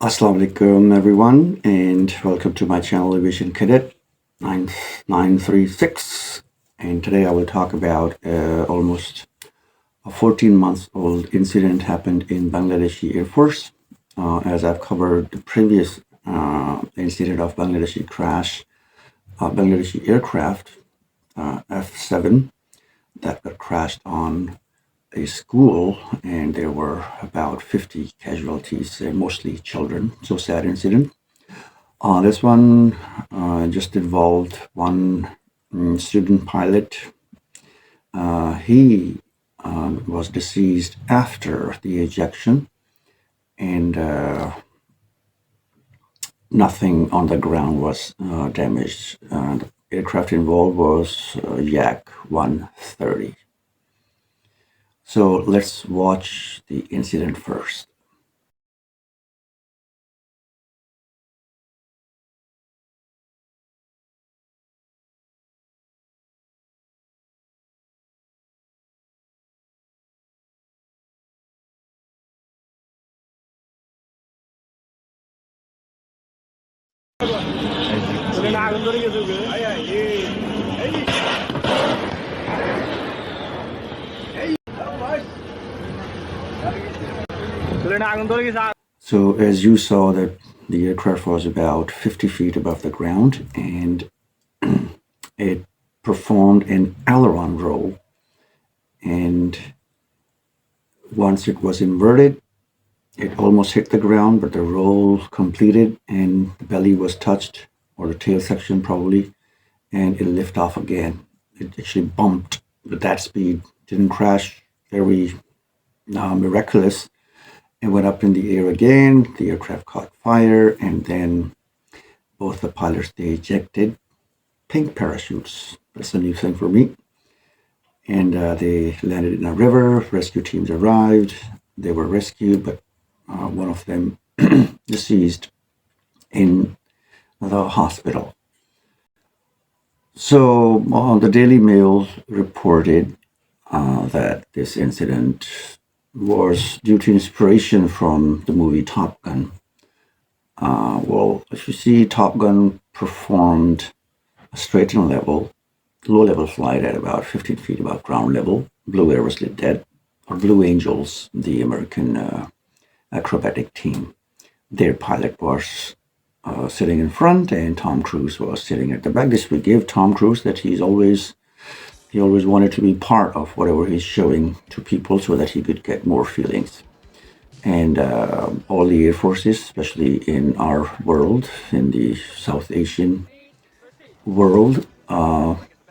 Assalamu alaikum everyone, and welcome to my channel Aviation Cadet 9936. And today I will talk about almost a 14 months old incident happened in Bangladesh Airforce. As I've covered the previous incident of Bangladeshi aircraft F7 that got crashed on a school, and there were about 50 casualties, mostly children. So sad incident. This one just involved one student pilot. He was deceased after the ejection, and nothing on the ground was damaged. The aircraft involved was Yak 130. So let's watch the incident first. So as you saw, that the aircraft was about 50 feet above the ground, and it performed an aileron roll, and once it was inverted, it almost hit the ground, but the roll completed and the belly was touched, or the tail section probably, and it lifted off again. It actually bumped with that speed, didn't crash, very miraculous. It went up in the air again, the aircraft caught fire, and then both the pilots, they ejected pink parachutes. That's a new thing for me. And they landed in a river, rescue teams arrived, they were rescued, but one of them deceased in the hospital. So the Daily Mail reported that this incident was due to inspiration from the movie Top Gun. Well, if you see, Top Gun performed a straight and level, low-level flight at about 15 feet above ground level. Blue Air was lit dead, or Blue Angels, the American acrobatic team. Their pilot was sitting in front, and Tom Cruise was sitting at the back. This would give Tom Cruise that he always wanted to be part of whatever he's showing to people, so that he could get more feelings. And all the air forces, especially in our world, in the South Asian world,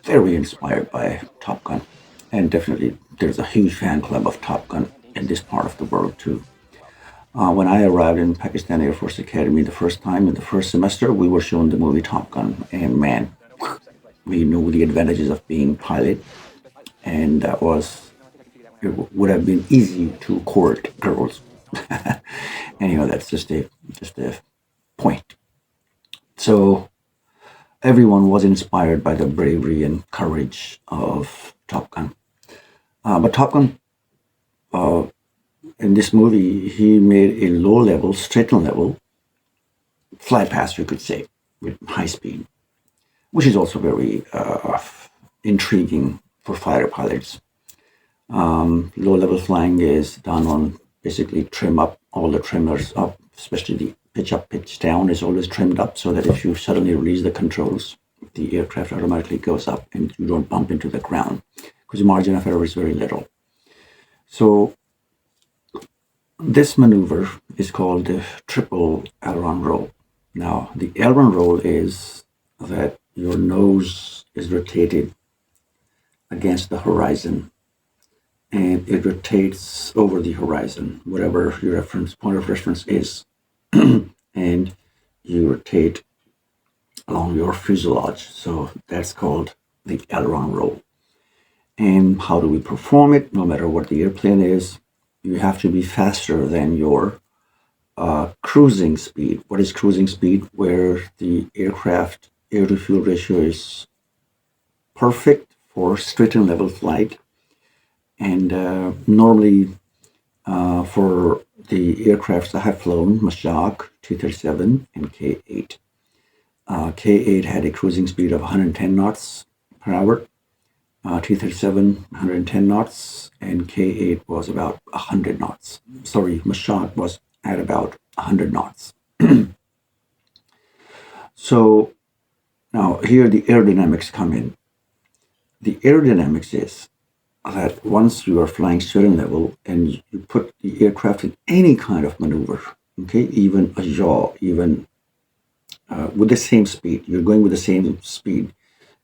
very inspired by Top Gun. And definitely there's a huge fan club of Top Gun in this part of the world too. When I arrived in Pakistan Air Force Academy the first time, in the first semester, we were shown the movie Top Gun, and man, we knew the advantages of being pilot, and it would have been easy to court girls. Anyway, that's just a point. So everyone was inspired by the bravery and courage of Top Gun. But Top Gun, in this movie, he made a low-level, straight-on level fly past, you could say, with high speed, which is also very intriguing for fighter pilots. Low-level flying is done on basically trim up, all the trimmers up, especially the pitch up, pitch down is always trimmed up, so that if you suddenly release the controls, the aircraft automatically goes up and you don't bump into the ground, because the margin of error is very little. So this maneuver is called the triple aileron roll. Now, the aileron roll is that your nose is rotated against the horizon, and it rotates over the horizon, whatever your point of reference is, and you rotate along your fuselage. So that's called the aileron roll. And how do we perform it? No matter what the airplane is, you have to be faster than your cruising speed. What is cruising speed? Where the aircraft air-to-fuel ratio is perfect for straight and level flight. And normally for the aircrafts I have flown, Mashak, T-37, and K-8. K-8 had a cruising speed of 110 knots per hour. T-37, 110 knots, and K-8 was about 100 knots. Sorry, Mashak was at about 100 knots. So now here the aerodynamics come in. The aerodynamics is that once you are flying certain level and you put the aircraft in any kind of maneuver, okay, even a yaw, even with the same speed, you're going with the same speed.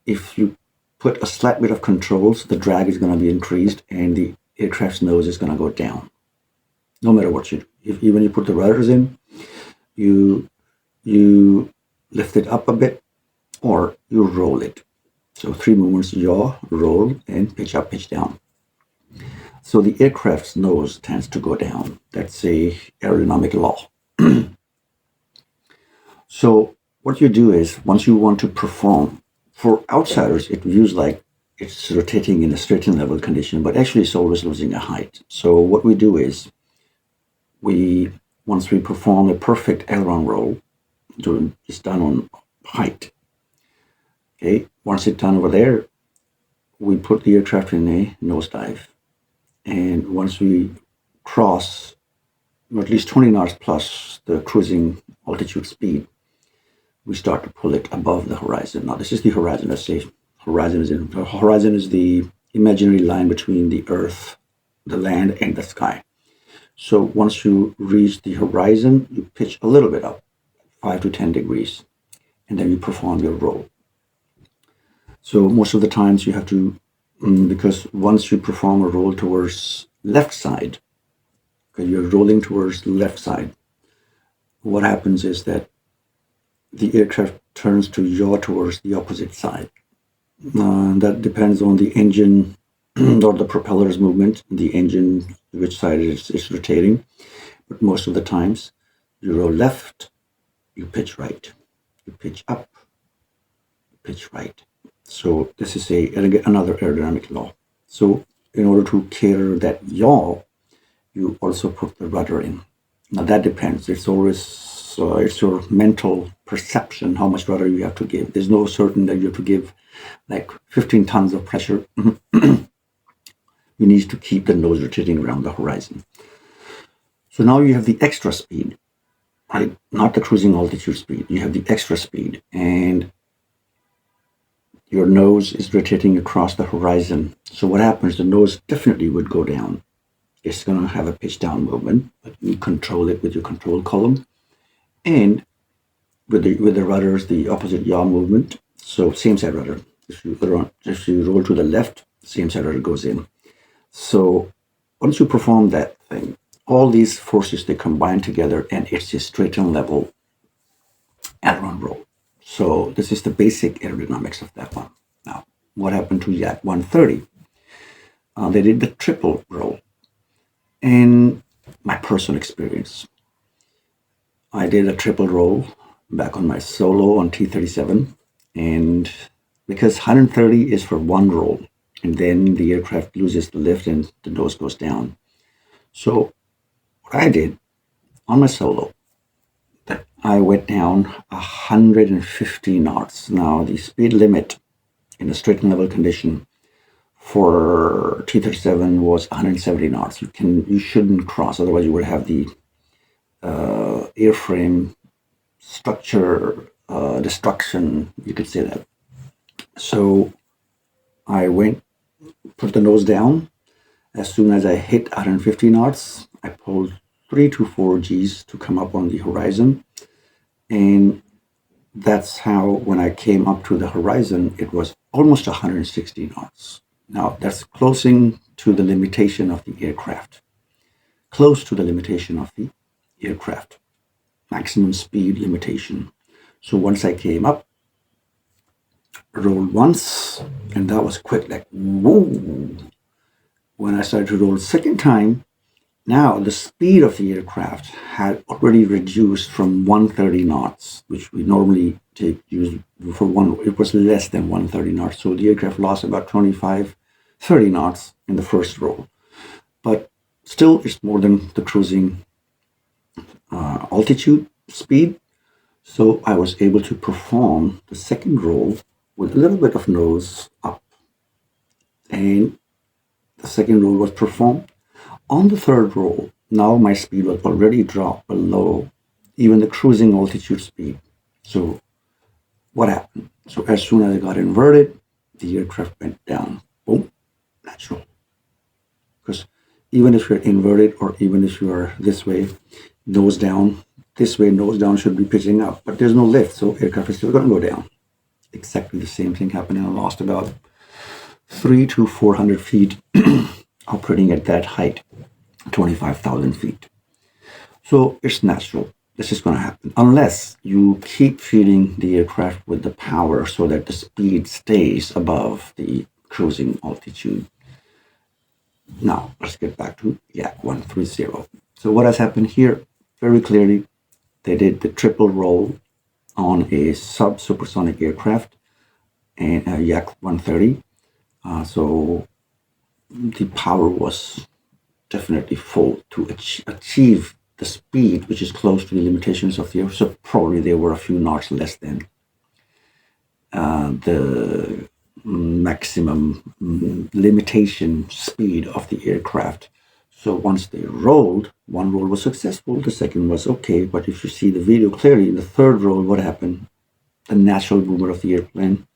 If you put a slight bit of controls, the drag is going to be increased and the aircraft's nose is going to go down, no matter what you do. If even you put the rudders in, you lift it up a bit or you roll it. So 3 movements: yaw, roll, and pitch up, pitch down. So the aircraft's nose tends to go down. That's a aerodynamic law. So what you do is, once you want to perform, for outsiders, it views like it's rotating in a straight and level condition, but actually it's always losing a height. So what we do is, once we perform a perfect aileron roll, it's done on height. Okay, once it's done over there, we put the aircraft in a nosedive. And once we cross at least 20 knots plus the cruising altitude speed, we start to pull it above the horizon. Now, this is the horizon. Let's say horizon is the imaginary line between the earth, the land, and the sky. So once you reach the horizon, you pitch a little bit up, 5 to 10 degrees, and then you perform your roll. So most of the times you have to, because once you perform a roll towards left side, okay, you're rolling towards left side, what happens is that the aircraft turns to yaw towards the opposite side. That depends on the engine or the propeller's movement, the engine, which side it's rotating. But most of the times, you roll left, you pitch right, you pitch up, you pitch right. So this is another aerodynamic law. So in order to cater that yaw, you also put the rudder in. Now that depends. It's always it's your mental perception how much rudder you have to give. There's no certain that you have to give like 15 tons of pressure. You need to keep the nose rotating around the horizon. So now you have the extra speed, right? Not the cruising altitude speed. You have the extra speed, and your nose is rotating across the horizon. So what happens? The nose definitely would go down. It's going to have a pitch down movement, but you control it with your control column. And with the rudders, the opposite yaw movement. So same side rudder. If you roll to the left, same side rudder goes in. So once you perform that thing, all these forces, they combine together, and it's a straight and level aileron roll. So this is the basic aerodynamics of that one. Now, what happened to Yak 130? They did the triple roll. In my personal experience, I did a triple roll back on my solo on T-37, and because 130 is for one roll, and then the aircraft loses the lift and the nose goes down. So what I did on my solo, that I went down 150 knots. Now the speed limit in a straight and level condition for T-37 was 170 knots. You shouldn't cross, otherwise you would have the airframe structure destruction, you could say that. So I put the nose down. As soon as I hit 150 knots, I pulled 3 to 4 Gs to come up on the horizon. And that's how, when I came up to the horizon, it was almost 160 knots. Now, that's closing to the limitation of the aircraft. Close to the limitation of the aircraft. Maximum speed limitation. So once I came up, rolled once, and that was quick, like whoa. When I started to roll the second time, now the speed of the aircraft had already reduced from 130 knots, which we normally use for one. It was less than 130 knots. So the aircraft lost about 25, 30 knots in the first roll. But still, it's more than the cruising altitude, speed. So I was able to perform the second roll with a little bit of nose up. And the second roll was performed. On the third roll, now my speed was already dropped below even the cruising altitude speed. So what happened? So as soon as I got inverted, the aircraft went down. Boom, natural. Because even if you're inverted or even if you are this way, nose down, this way, nose down should be pitching up. But there's no lift, so aircraft is still going to go down. Exactly the same thing happened, and I lost about 300 to 400 feet operating at that height, 25,000 feet. So it's natural. This is going to happen unless you keep feeding the aircraft with the power so that the speed stays above the cruising altitude. Now, let's get back to Yak 130. So what has happened here? Very clearly, they did the triple roll on a sub-supersonic aircraft, and Yak 130. So the power was definitely full to achieve the speed, which is close to the limitations of the air. So probably they were a few knots less than the maximum limitation speed of the aircraft. So once they rolled, one roll was successful, the second was okay. But if you see the video clearly, in the third roll, what happened? The natural movement of the airplane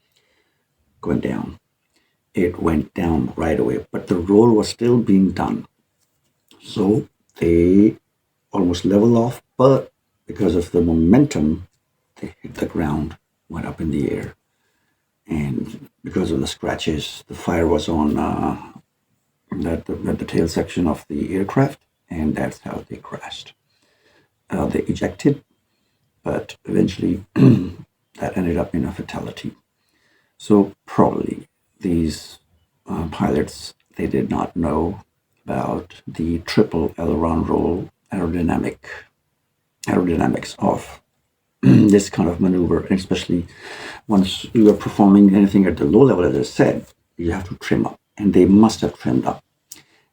going down. It went down right away, but the roll was still being done. So they almost leveled off, but because of the momentum, they hit the ground, went up in the air. And because of the scratches, the fire was on the tail section of the aircraft, and that's how they crashed. They ejected, but eventually that ended up in a fatality. So probably these pilots, they did not know about the triple aileron roll aerodynamics of this kind of maneuver, and especially once you are performing anything at the low level, as I said, you have to trim up, and they must have trimmed up.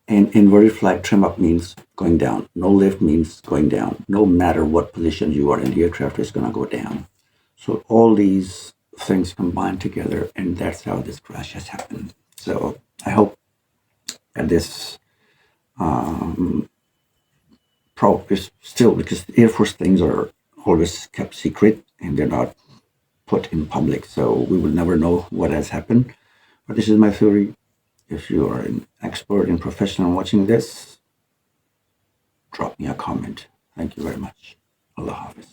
And inverted flag trim up means going down. No lift means going down. No matter what position you are in, the aircraft is going to go down. So all these things combined together, and that's how this crash has happened. So I hope that this is still, because the Air Force things are always kept secret and they're not put in public, so we will never know what has happened. But this is my theory. If you are an expert and professional watching this, drop me a comment. Thank you very much. Allah Hafiz.